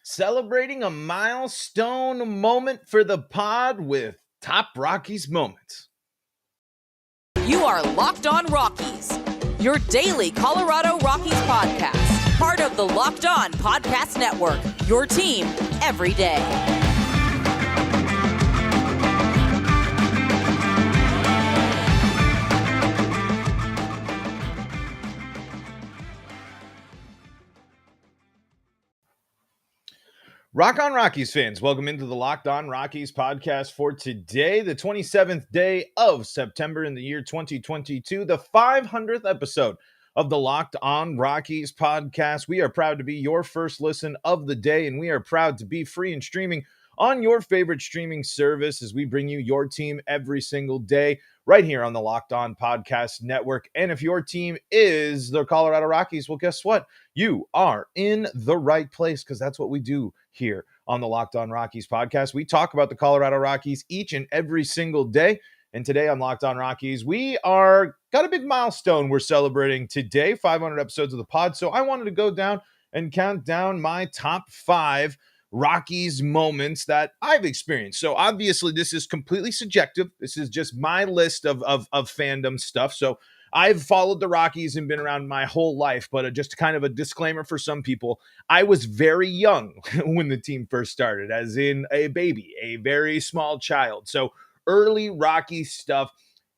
celebrating a milestone moment for the pod with Top Rockies Moments. You are Locked On Rockies, your daily Colorado Rockies podcast, part of the Locked On Podcast Network, your team every day. Rock on Rockies fans, welcome into the Locked On Rockies podcast for today, the 27th day of September in the year 2022, the 500th episode of the Locked On Rockies podcast. We are proud to be your first listen of the day, and we are proud to be free and streaming on your favorite streaming service as we bring you your team every single day right here on the Locked On Podcast Network. And if your team is the Colorado Rockies, well, guess what? You are in the right place because that's what we do here on the Locked On Rockies podcast. We talk about the Colorado Rockies each and every single day. And today on Locked On Rockies, we are got a big milestone we're celebrating today, 500 episodes of the pod. So I wanted to go down and count down my top 5 Rockies moments that I've experienced. So obviously this is completely subjective. This is just my list of fandom stuff. So I've followed the Rockies and been around my whole life, but just kind of a disclaimer for some people. I was very young when the team first started, as in a baby, a very small child. So early Rockies stuff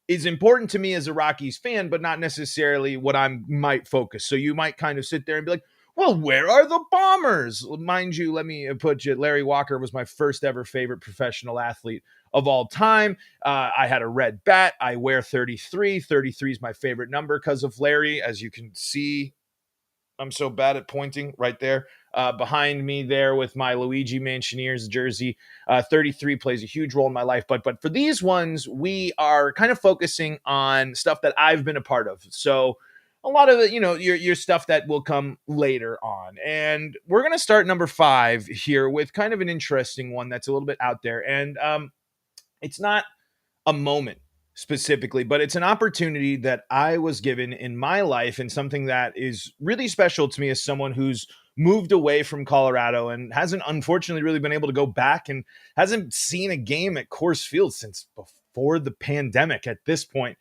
is important to me as a Rockies fan, but not necessarily what I might focus. So you might kind of sit there and be like, well, where are the Bombers? Mind you, let me put it, Larry Walker was my first ever favorite professional athlete of all time. I had a red bat. I wear 33. 33 is my favorite number because of Larry. As you can see, I'm so bad at pointing right there. Behind me there with my Luigi Manchineers jersey. 33 plays a huge role in my life. But for these ones, we are kind of focusing on stuff that I've been a part of. So a lot of it, your stuff that will come later on. And we're going to start number 5 here with kind of an interesting one that's a little bit out there. And it's not a moment specifically, but it's an opportunity that I was given in my life and something that is really special to me as someone who's moved away from Colorado and hasn't unfortunately really been able to go back and hasn't seen a game at Coors Field since before the pandemic at this point.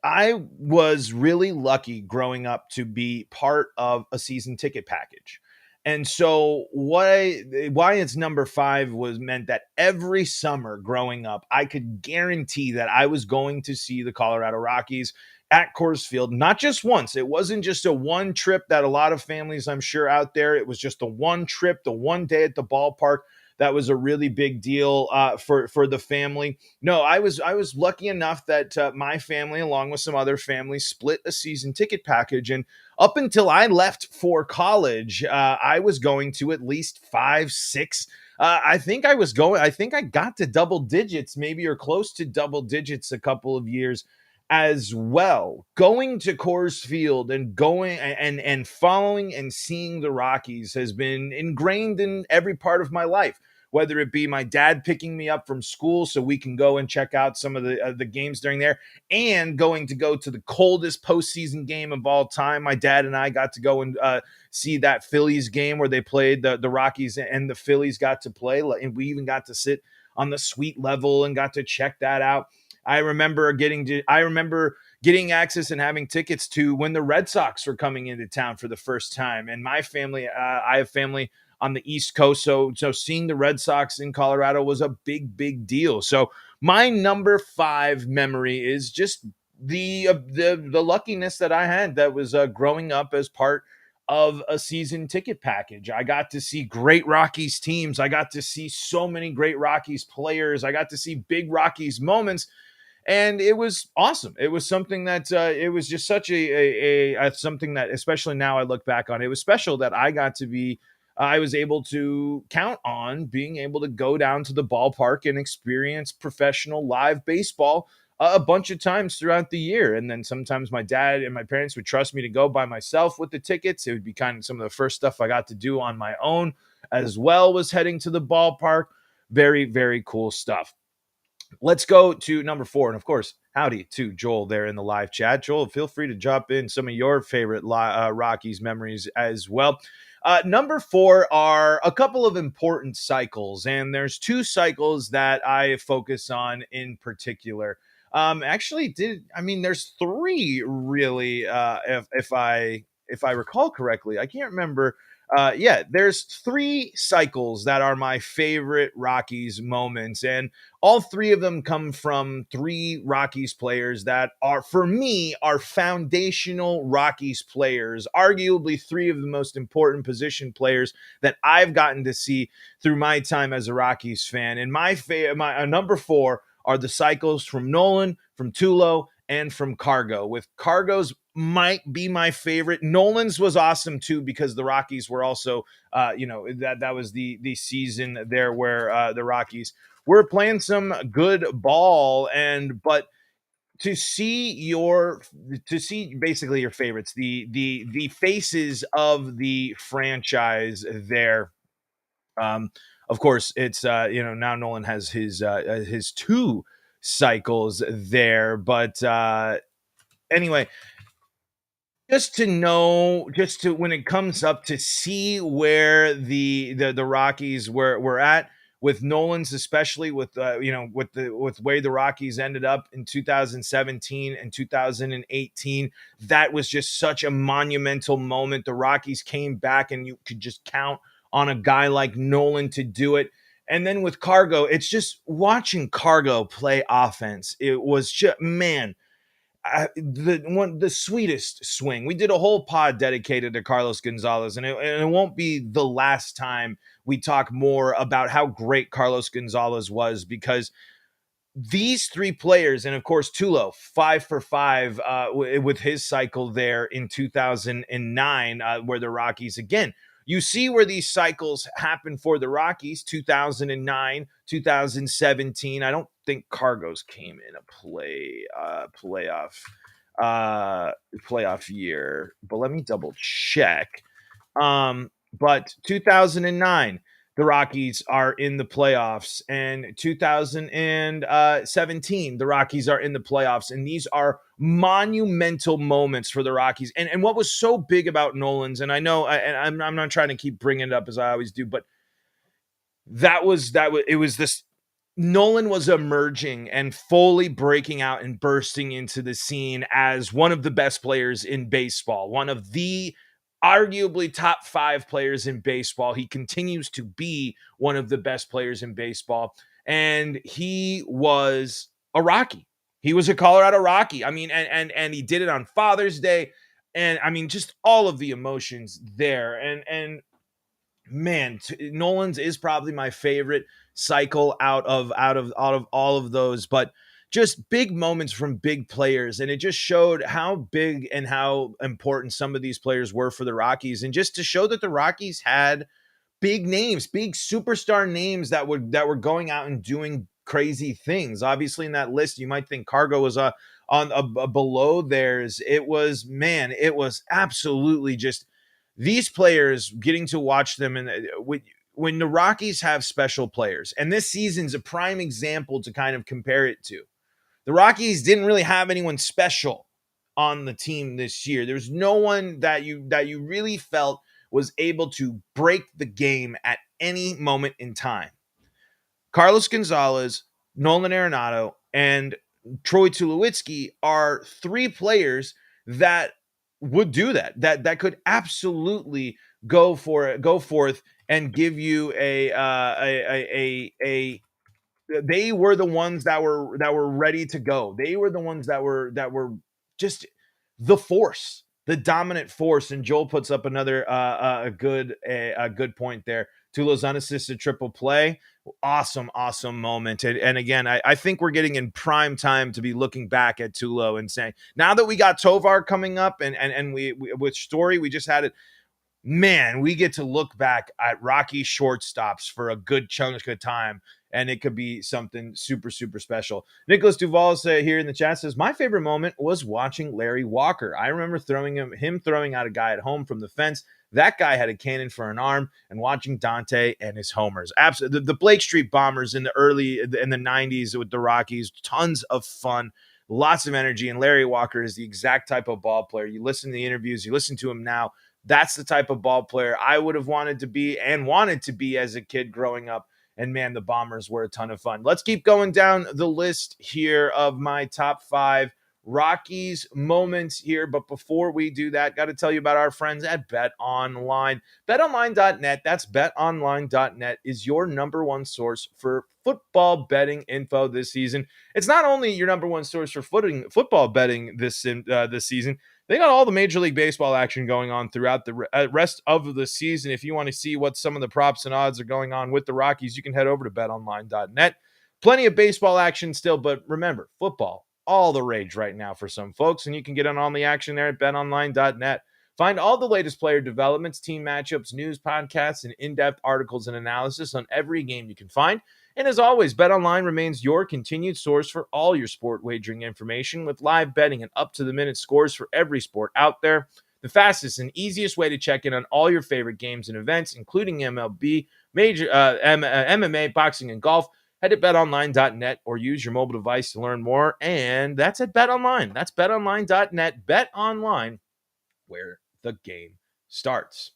I was really lucky growing up to be part of a season ticket package. And so why it's number 5 was meant that every summer growing up, I could guarantee that I was going to see the Colorado Rockies at Coors Field, not just once. It wasn't just a one trip that a lot of families, I'm sure, out there. It was just the one trip, the one day at the ballpark. That was a really big deal for the family. No, I was lucky enough that my family, along with some other families, split a season ticket package. And up until I left for college, I was going to at least 5, 6. I think I got to double digits, maybe, or close to double digits a couple of years as well. Going to Coors Field and going and following and seeing the Rockies has been ingrained in every part of my life. Whether it be my dad picking me up from school so we can go and check out some of the games during there, and going to go to the coldest postseason game of all time. My dad and I got to go and see that Phillies game where they played the Rockies and the Phillies got to play. And we even got to sit on the suite level and got to check that out. I remember getting access and having tickets to when the Red Sox were coming into town for the first time. And my family, I have family on the East Coast. So seeing the Red Sox in Colorado was a big, big deal. So my number 5 memory is just the luckiness that I had that was growing up as part of a season ticket package. I got to see great Rockies teams. I got to see so many great Rockies players. I got to see big Rockies moments. And it was awesome. It was something that it was just such a something that, especially now I look back on, it was special that I was able to count on being able to go down to the ballpark and experience professional live baseball a bunch of times throughout the year. And then sometimes my dad and my parents would trust me to go by myself with the tickets. It would be kind of some of the first stuff I got to do on my own as well, was heading to the ballpark. Very, very cool stuff. Let's go to number 4. And of course, howdy to Joel there in the live chat. Joel, feel free to drop in some of your favorite Rockies memories as well. Number 4 are a couple of important cycles, and there's 2 cycles that I focus on in particular. There's 3 really. If I recall correctly, I can't remember. There's 3 cycles that are my favorite Rockies moments, and all 3 of them come from 3 Rockies players that are, for me, are foundational Rockies players, arguably 3 of the most important position players that I've gotten to see through my time as a Rockies fan. And my number 4 are the cycles from Nolan, from Tulo, and from Cargo. With Cargo's might be my favorite. Nolan's was awesome too, because the Rockies were also, that was the season there where the Rockies were playing some good ball. But to see basically your favorites, the faces of the franchise there. Of course, it's now Nolan has his 2 cycles there, but anyway, when it comes up to see where the Rockies were at with Nolan's, especially with with way the Rockies ended up in 2017 and 2018, that was just such a monumental moment. The Rockies came back, and you could just count on a guy like Nolan to do it. And then with Cargo, it's just watching Cargo play offense. It was just, man, the sweetest swing. We did a whole pod dedicated to Carlos Gonzalez, and it won't be the last time we talk more about how great Carlos Gonzalez was, because these 3 players, and of course Tulo, 5 for 5 with his cycle there in 2009, where the Rockies, again, you see where these cycles happen for the Rockies. 2009, 2017. I don't think Cargos came in a playoff year, but let me double check. But 2009, the Rockies are in the playoffs, and 2017, the Rockies are in the playoffs, and these are monumental moments for the Rockies. And what was so big about Nolan's, and I know, and I'm not trying to keep bringing it up as I always do, but it was this. Nolan was emerging and fully breaking out and bursting into the scene as one of the best players in baseball, one of the arguably top 5 players in baseball. He continues to be one of the best players in baseball, and he was a Rocky. He was a Colorado Rocky. I mean, and he did it on Father's Day, and I mean, just all of the emotions there. And man, Nolan's is probably my favorite cycle out of all of those, but just big moments from big players. And it just showed how big and how important some of these players were for the Rockies. And just to show that the Rockies had big names, big superstar names that were going out and doing crazy things. Obviously in that list, you might think Cargo was below theirs. It was absolutely just these players, getting to watch them. And when the Rockies have special players, and this season's a prime example to kind of compare it to, the Rockies didn't really have anyone special on the team this year. There's no one that you really felt was able to break the game at any moment in time. Carlos Gonzalez, Nolan Arenado, and Troy Tulowitzki are 3 players that would do that could absolutely go forth and give you they were the ones that were ready to go. They were the ones that were just the force, the dominant force. And Joel puts up another a good point there. Tulo's unassisted triple play, awesome moment. And again, I think we're getting in prime time to be looking back at Tulo and saying, now that we got Tovar coming up, and we with Story, we just had it. Man, we get to look back at Rocky shortstops for a good chunk of time, and it could be something super, super special. Nicholas Duval here in the chat says, my favorite moment was watching Larry Walker. I remember him throwing out a guy at home from the fence That guy had a cannon for an arm, and watching Dante and his homers. Absolutely. The Blake Street Bombers in the 90s with the Rockies, tons of fun, lots of energy. And Larry Walker is the exact type of ball player. You listen to the interviews, you listen to him now. That's the type of ball player I would have wanted to be as a kid growing up. And man, the Bombers were a ton of fun. Let's keep going down the list here of my top 5 Rockies moments here. But before we do that, got to tell you about our friends at BetOnline. BetOnline.net, that's BetOnline.net, is your number one source for football betting info this season. It's not only your number one source for football betting this season. They got all the Major League Baseball action going on throughout the rest of the season. If you want to see what some of the props and odds are going on with the Rockies, you can head over to betonline.net. Plenty of baseball action still, but remember, football, all the rage right now for some folks, and you can get in on the action there at betonline.net. Find all the latest player developments, team matchups, news, podcasts, and in-depth articles and analysis on every game you can find. And as always, BetOnline remains your continued source for all your sport wagering information with live betting and up-to-the-minute scores for every sport out there. The fastest and easiest way to check in on all your favorite games and events, including MLB, MMA, boxing, and golf. Head to betonline.net or use your mobile device to learn more. And that's at BetOnline. That's betonline.net. BetOnline, where the game starts.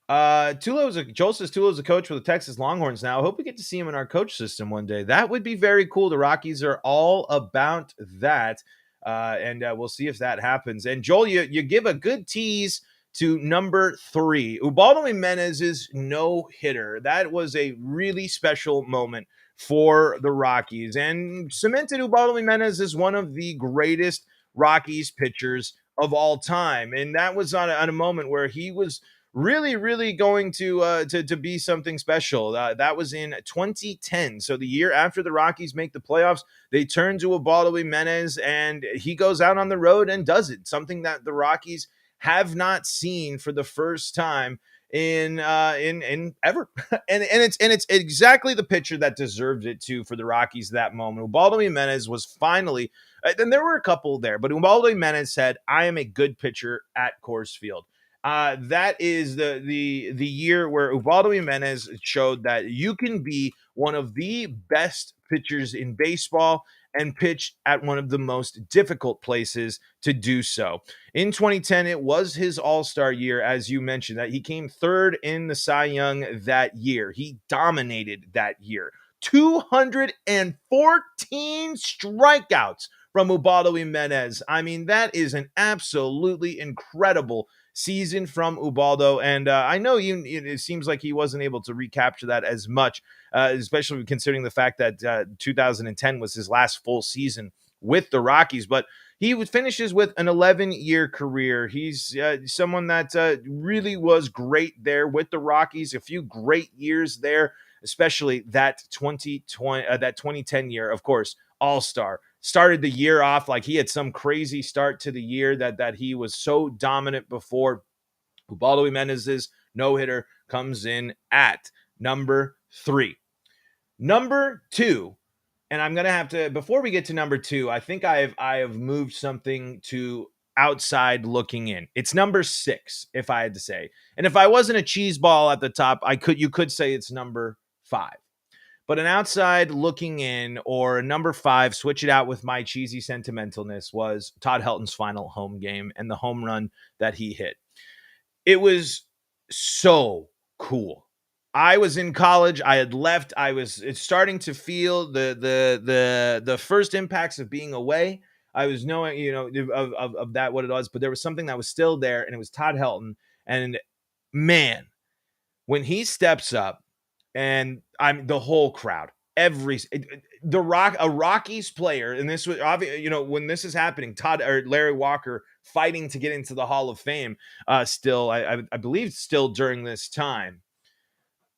Joel says Tulo's a coach for the Texas Longhorns now. I hope we get to see him in our coach system one day. That would be very cool. The Rockies are all about that. And we'll see if that happens. And Joel, you give a good tease to number 3, Ubaldo Jimenez's no-hitter. That was a really special moment for the Rockies and cemented Ubaldo Jimenez as one of the greatest Rockies pitchers of all time. And that was on a moment where he was really going to be something special. That was in 2010. So the year after the Rockies make the playoffs, they turn to Ubaldo Jimenez and he goes out on the road and does it. Something that the Rockies have not seen for the first time in ever. and it's exactly the pitcher that deserved it too for the Rockies that moment. Ubaldo Jimenez was finally, and there were a couple there, but Ubaldo Jimenez said, "I am a good pitcher at Coors Field." That is the year where Ubaldo Jimenez showed that you can be one of the best pitchers in baseball and pitch at one of the most difficult places to do so. In 2010, it was his all-star year, as you mentioned, that he came third in the Cy Young that year. He dominated that year. 214 strikeouts from Ubaldo Jimenez. I mean, that is an absolutely incredible season from Ubaldo, and I know it seems like he wasn't able to recapture that as much, especially considering the fact that 2010 was his last full season with the Rockies, but he finishes with an 11-year career. He's someone that really was great there with the Rockies, a few great years there, especially that 2010 year, of course, all-star. Started the year off like he had some crazy start to the year that he was so dominant before. Ubaldo Jimenez's no-hitter comes in at number 3. Number 2, and I'm going to have to, before we get to number 2, I think I have moved something to outside looking in. It's number 6, if I had to say. And if I wasn't a cheese ball at the top, you could say it's number 5. But an outside looking in, or a number 5, switch it out with my cheesy sentimentalness, was Todd Helton's final home game and the home run that he hit. It was so cool. I was in college. I had left. It's starting to feel the first impacts of being away. I was knowing, of that, what it was, but there was something that was still there, and it was Todd Helton. And man, when he steps up, and I'm the whole crowd, a Rockies player, and this was obvious, when this is happening, Larry Walker fighting to get into the Hall of Fame, still, I believe, still during this time.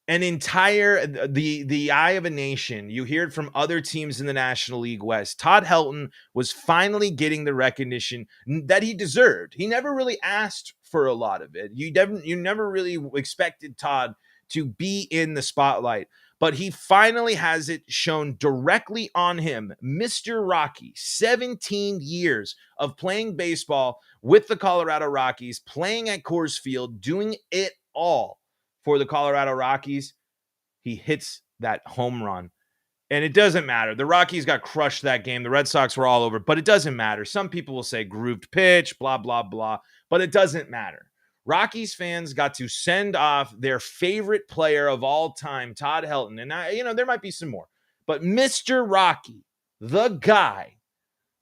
The eye of a nation. You hear it from other teams in the National League West. Todd Helton was finally getting the recognition that he deserved. He never really asked for a lot of it. You never really expected Todd to be in the spotlight. But he finally has it shown directly on him. Mr. Rocky, 17 years of playing baseball with the Colorado Rockies, playing at Coors Field, doing it all for the Colorado Rockies. He hits that home run. And it doesn't matter. The Rockies got crushed that game. The Red Sox were all over, but it doesn't matter. Some people will say grooved pitch, blah, blah, blah, but it doesn't matter. Rockies fans got to send off their favorite player of all time, Todd Helton. And there might be some more, but Mr. Rocky, the guy,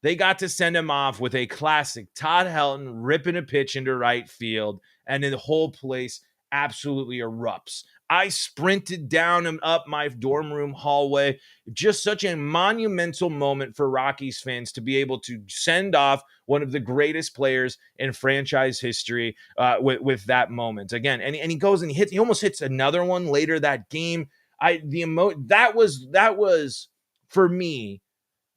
they got to send him off with a classic Todd Helton ripping a pitch into right field, and the whole place absolutely erupts. I sprinted down and up my dorm room hallway. Just such a monumental moment for Rockies fans to be able to send off one of the greatest players in franchise history with that moment. Again, and he goes and he almost hits another one later that game. That was for me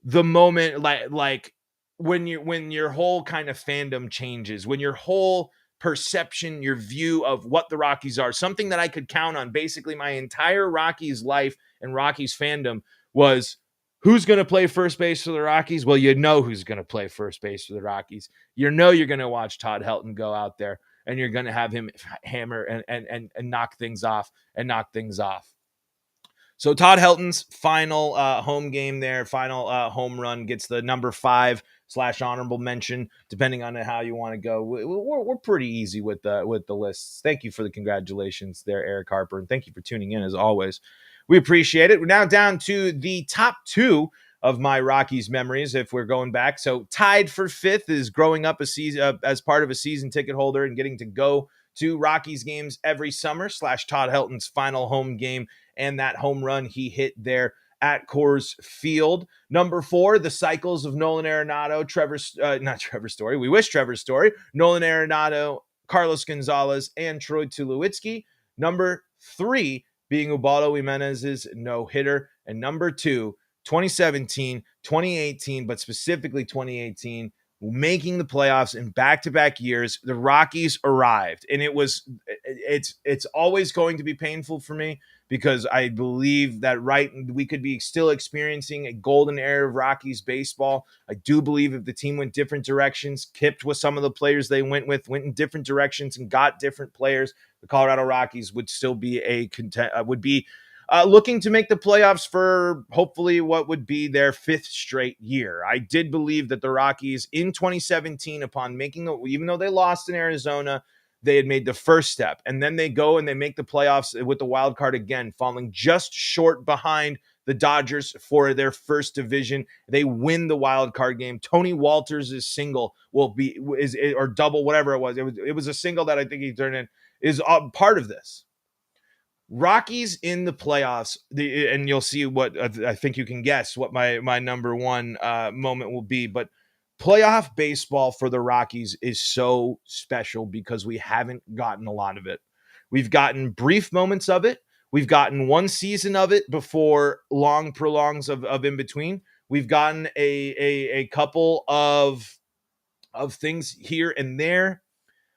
the moment, like when your whole kind of fandom changes, when your whole perception, your view of what the Rockies are, something that I could count on basically my entire Rockies life and Rockies fandom was who's going to play first base for the Rockies. Well, you know who's going to play first base for the Rockies. You're going to watch Todd Helton go out there and you're going to have him hammer and knock things off. So Todd Helton's final home game there, final home run, gets the number 5/honorable mention, depending on how you want to go. We're pretty easy with the lists. Thank you for the congratulations there, Eric Harper, and thank you for tuning in as always. We appreciate it. We're now down to the top 2 of my Rockies memories, if we're going back. So tied for 5th is growing up as part of a season ticket holder and getting to go to Rockies games every summer / Todd Helton's final home game and that home run he hit there at Coors Field. Number 4, the cycles of Nolan Arenado, not Trevor Story. We wish Trevor Story, Nolan Arenado, Carlos Gonzalez, and Troy Tulowitzki. Number 3 being Ubaldo Jimenez's no-hitter. And number 2, 2017, 2018, but specifically 2018, making the playoffs in back-to-back years. The Rockies arrived, and it's always going to be painful for me because I believe that we could be still experiencing a golden era of Rockies baseball. I do believe if the team went different directions, kept with some of the players they went in different directions and got different players, the Colorado Rockies would still be looking to make the playoffs for hopefully what would be their 5th straight year. I did believe that the Rockies in 2017, even though they lost in Arizona, they had made the first step. And then they go and they make the playoffs with the wild card again, falling just short behind the Dodgers for their first division. They win the wild card game. Tony Walters' single or double, whatever it was. It was a single that I think he turned in, is part of this. Rockies in the playoffs, and you'll see what I think you can guess what my number 1 moment will be. But playoff baseball for the Rockies is so special because we haven't gotten a lot of it. We've gotten brief moments of it. We've gotten one season of it before long prolongs of in between. We've gotten a couple of things here and there.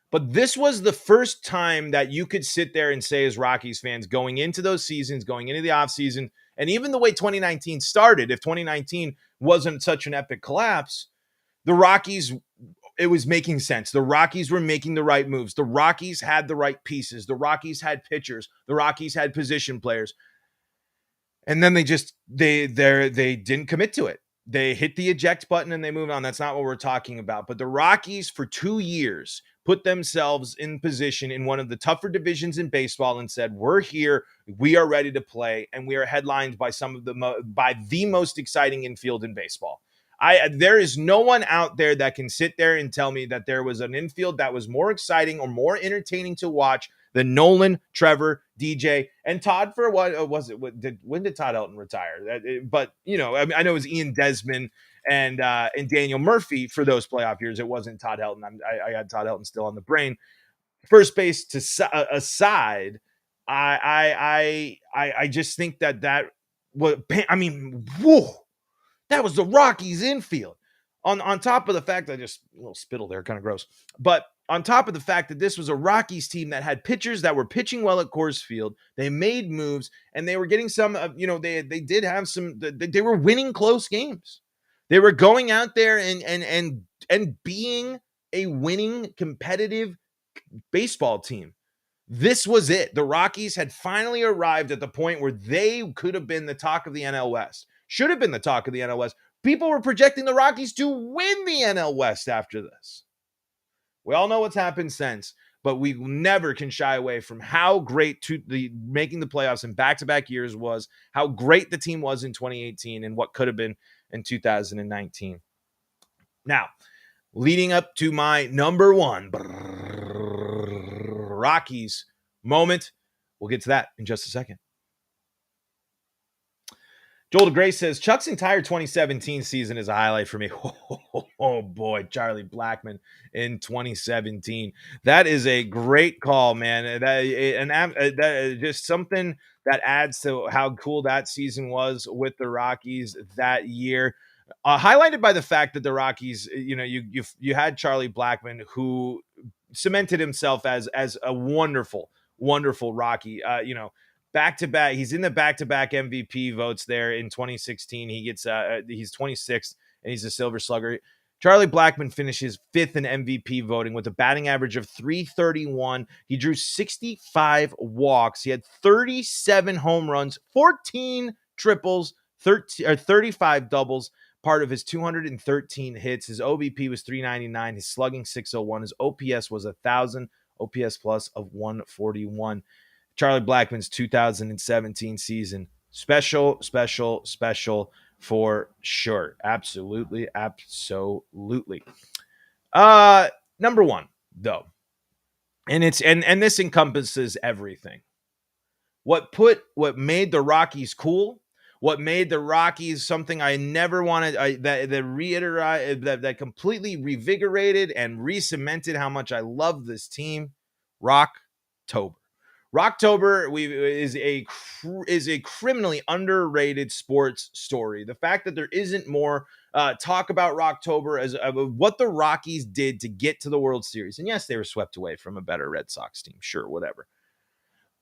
But this was the first time that you could sit there and say, as Rockies fans, going into those seasons, going into the offseason, and even the way 2019 started, if 2019 wasn't such an epic collapse, the Rockies, it was making sense. The Rockies were making the right moves. The Rockies had the right pieces. The Rockies had pitchers. The Rockies had position players. And then they didn't commit to it. They hit the eject button and they moved on. That's not what we're talking about. But the Rockies for 2 years put themselves in position in one of the tougher divisions in baseball and said, we're here, we are ready to play, and we are headlined by by the most exciting infield in baseball. There is no one out there that can sit there and tell me that there was an infield that was more exciting or more entertaining to watch than Nolan, Trevor, DJ, and Todd. For what was it? When did Todd Helton retire? But I know it was Ian Desmond and Daniel Murphy for those playoff years. It wasn't Todd Helton. I had Todd Helton still on the brain. First base aside, I just think that was. I mean, whoa. That was the Rockies infield. On top of the fact, a little spittle there, kind of gross. But on top of the fact that this was a Rockies team that had pitchers that were pitching well at Coors Field, they made moves and they were getting some, they did have some, they were winning close games. They were going out there and being a winning competitive baseball team. This was it. The Rockies had finally arrived at the point where they could have been the talk of the NL West. Should have been the talk of the NL West. People were projecting the Rockies to win the NL West after this. We all know what's happened since, but we never can shy away from how great making the playoffs in back-to-back years was, how great the team was in 2018, and what could have been in 2019. Now, leading up to my number one Rockies moment, we'll get to that in just a second. Joel DeGray says, Chuck's entire 2017 season is a highlight for me. Oh boy, Charlie Blackman in 2017. That is a great call, man. That just something that adds to how cool that season was with the Rockies that year. Highlighted by the fact that the Rockies, you had Charlie Blackman, who cemented himself as a wonderful Rocky. Back-to-back, he's in the back-to-back MVP votes there in 2016. He gets he's 26th and he's a Silver Slugger. Charlie Blackman finishes 5th in MVP voting with a batting average of .331. He drew 65 walks. He had 37 home runs, 14 triples, 35 doubles, part of his 213 hits. His OBP was .399. His slugging .601. His OPS was 1,000. OPS plus of 141. Charlie Blackman's 2017 season. Special for sure. Absolutely. Number one, though. And this encompasses everything. What made the Rockies cool, what made the Rockies something I never wanted, that completely revigorated and re-cemented how much I love this team, Rocktober. Rocktober is a criminally underrated sports story. The fact that there isn't more talk about Rocktober as what the Rockies did to get to the World Series. And yes, they were swept away from a better Red Sox team. Sure, whatever.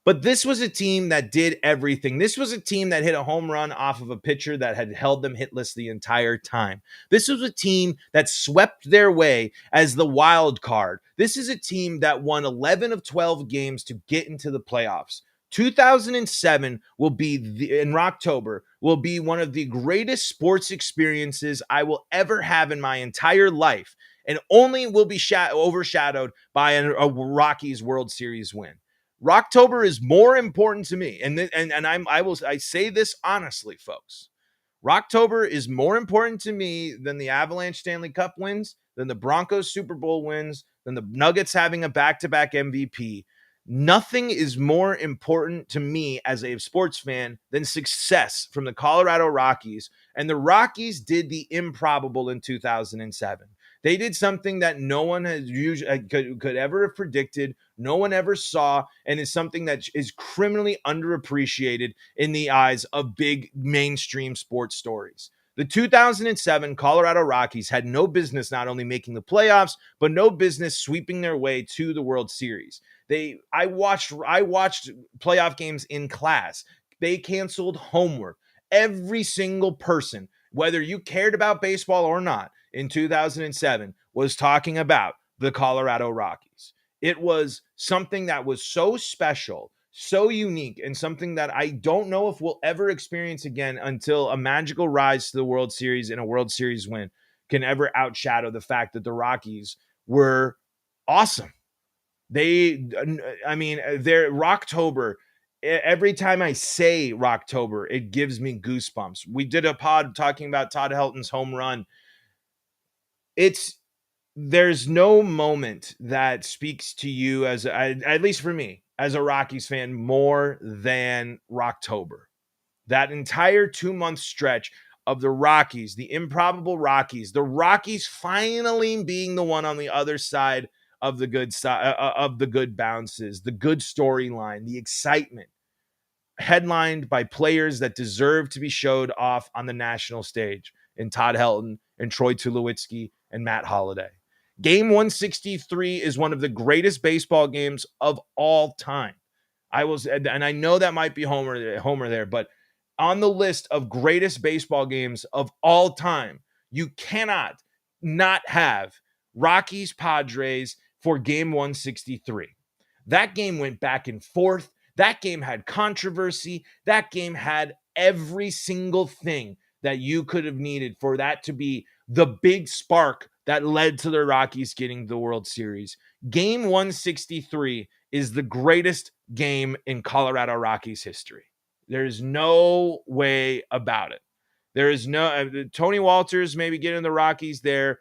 But this was a team that did everything. This was a team that hit a home run off of a pitcher that had held them hitless the entire time. This was a team that swept their way as the wild card. This is a team that won 11 of 12 games to get into the playoffs. 2007 will be in Rocktober will be one of the greatest sports experiences I will ever have in my entire life, and only will be overshadowed by a Rockies World Series win. Rocktober is more important to me, I say this honestly, folks. Rocktober is more important to me than the Avalanche Stanley Cup wins, than the Broncos Super Bowl wins, than the Nuggets having a back-to-back MVP. Nothing is more important to me as a sports fan than success from the Colorado Rockies, and the Rockies did the improbable in 2007. They did something that no one could ever have predicted, no one ever saw, and is something that is criminally underappreciated in the eyes of big mainstream sports stories. The 2007 Colorado Rockies had no business not only making the playoffs, but no business sweeping their way to the World Series. I watched playoff games in class. They canceled homework. Every single person, whether you cared about baseball or not, in 2007 was talking about the Colorado Rockies. It was something that was so special, so unique, and something that I don't know if we'll ever experience again until a magical rise to the World Series and a World Series win can ever outshadow the fact that the Rockies were awesome. Their Rocktober, every time I say Rocktober, it gives me goosebumps. We did a pod talking about Todd Helton's home run. There's no moment that speaks to you at least for me, as a Rockies fan, more than Rocktober. That entire 2-month stretch of the Rockies, the improbable Rockies, the Rockies finally being the one on the other side of the good bounces, the good storyline, the excitement, headlined by players that deserve to be showed off on the national stage in Todd Helton and Troy Tulowitzki and Matt Holliday. Game 163 is one of the greatest baseball games of all time. And I know that might be Homer there, but on the list of greatest baseball games of all time, you cannot not have Rockies Padres for game 163. That game went back and forth. That game had controversy. That game had every single thing that you could have needed for that to be the big spark that led to the Rockies getting the World Series. Game 163 is the greatest game in Colorado Rockies history. There is no way about it. There is no Tony Walters maybe getting the Rockies there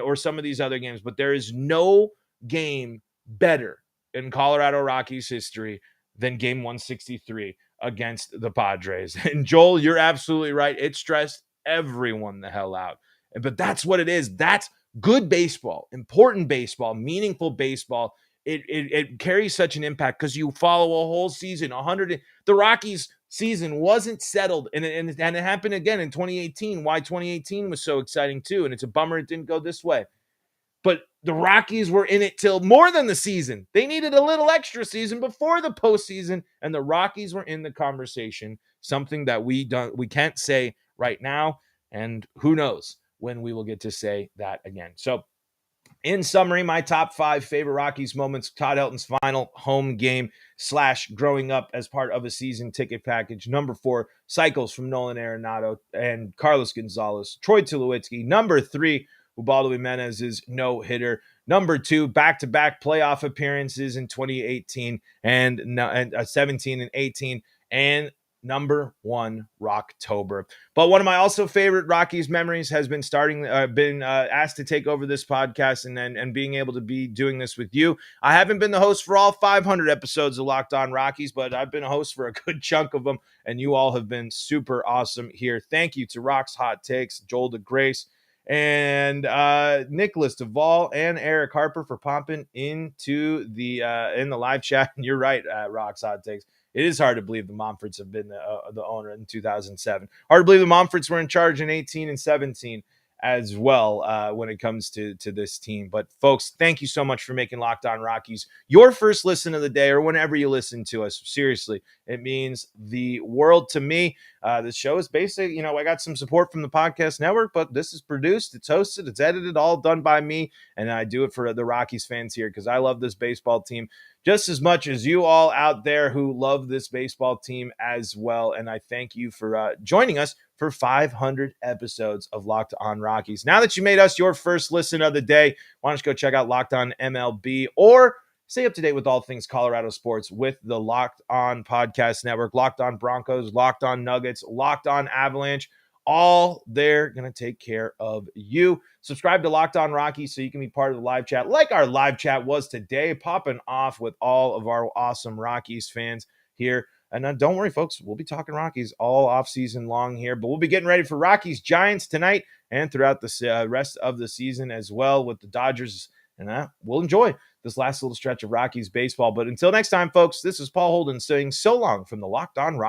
or some of these other games, but there is no game better in Colorado Rockies history than game 163 against the Padres. And Joel, you're absolutely right. It stressed everyone the hell out. But that's what it is. That's good baseball, important baseball, meaningful baseball. It carries such an impact because you follow a whole season. The Rockies season wasn't settled, and it happened again in 2018. Why 2018 was so exciting too, and it's a bummer it didn't go this way. But the Rockies were in it till more than the season. They needed a little extra season before the postseason, and the Rockies were in the conversation. Something that we can't say right now, and who knows when we will get to say that again. So, in summary, my top 5 favorite Rockies moments: Todd Helton's final home game / growing up as part of a season ticket package. Number 4, cycles from Nolan Arenado and Carlos Gonzalez. Troy Tulowitzki. Number 3, Ubaldo Jimenez's no-hitter. Number 2, back-to-back playoff appearances in 2018 and 17 and 18. And number 1, Rocktober. But one of my also favorite Rockies memories has been asked to take over this podcast and being able to be doing this with you. I haven't been the host for all 500 episodes of Locked On Rockies, but I've been a host for a good chunk of them, and you all have been super awesome here. Thank you to Rock's Hot Takes, Joel DeGrace, and Nicholas Duvall and Eric Harper for popping into the in the live chat. And you're right, Rock's Hot Takes. It is hard to believe the Monforts have been the owner in 2007. Hard to believe the Monforts were in charge in 18 and 17 as well when it comes to this team. But folks, thank you so much for making Locked On Rockies your first listen of the day or whenever you listen to us. Seriously, it means the world to me. This show is basically, I got some support from the podcast network, but this is produced, it's hosted, it's edited, all done by me. And I do it for the Rockies fans here because I love this baseball team just as much as you all out there who love this baseball team as well. And I thank you for joining us for 500 episodes of Locked On Rockies. Now that you made us your first listen of the day, why don't you go check out Locked On MLB or stay up to date with all things Colorado sports with the Locked On Podcast Network. Locked On Broncos, Locked On Nuggets, Locked On Avalanche. All they're going to take care of you. Subscribe to Locked On Rockies so you can be part of the live chat like our live chat was today, popping off with all of our awesome Rockies fans here. And don't worry, folks, we'll be talking Rockies all offseason long here, but we'll be getting ready for Rockies Giants tonight and throughout the rest of the season as well with the Dodgers. And we'll enjoy this last little stretch of Rockies baseball. But until next time, folks, this is Paul Holden saying so long from the Locked On Rockies.